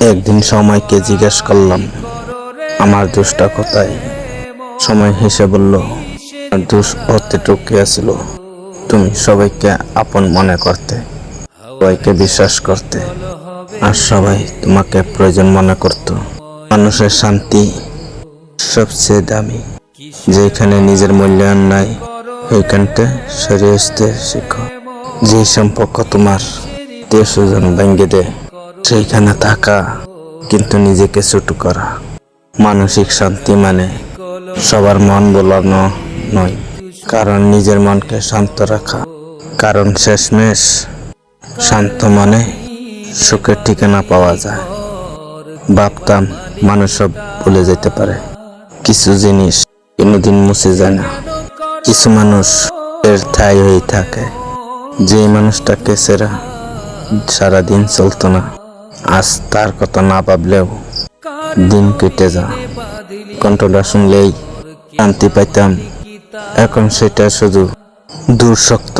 একদিন সময়কে জিজ্ঞেস করলাম, আমার দোষটা কোথায়? সময় হেসে বলল, আমার দোষ অতটুকু ছিল, তুমি সবাইকে আপন মনে করতে, সবাইকে বিশ্বাস করতে, আর সবাই তোমাকে প্রয়োজন মনে করত। মানুষের শান্তি সবচেয়ে দামি। যেখানে নিজের মূল্যায়ন নাই, সেইখানটা সরে আসতে শিখো। যে সম্পর্ক তোমার সুজন ভেঙে দেয়, সেইখানে থাকা কিন্তু নিজেকে ছোট করা। মানসিক শান্তি মানে সবার মন বোলানো নয়, কারণ নিজের মনকে শান্ত রাখা। কারণ শেষমেশ শান্ত মনে সুখের ঠিকানা পাওয়া যায়। ভাবতাম মানুষ সব ভুলে যেতে পারে, কিছু জিনিস কোনোদিন মুছে যায় না। কিছু মানুষ এর ঠাই হয়ে থাকে। যে মানুষটাকে সেরা সারাদিন চলতো না, আজ তার কথা না ভাবলেও দিন কেটে যা। কণ্ঠটা শুনলেই শান্তি পাইতাম, এখন সেটা শুধু দূর শক্ত।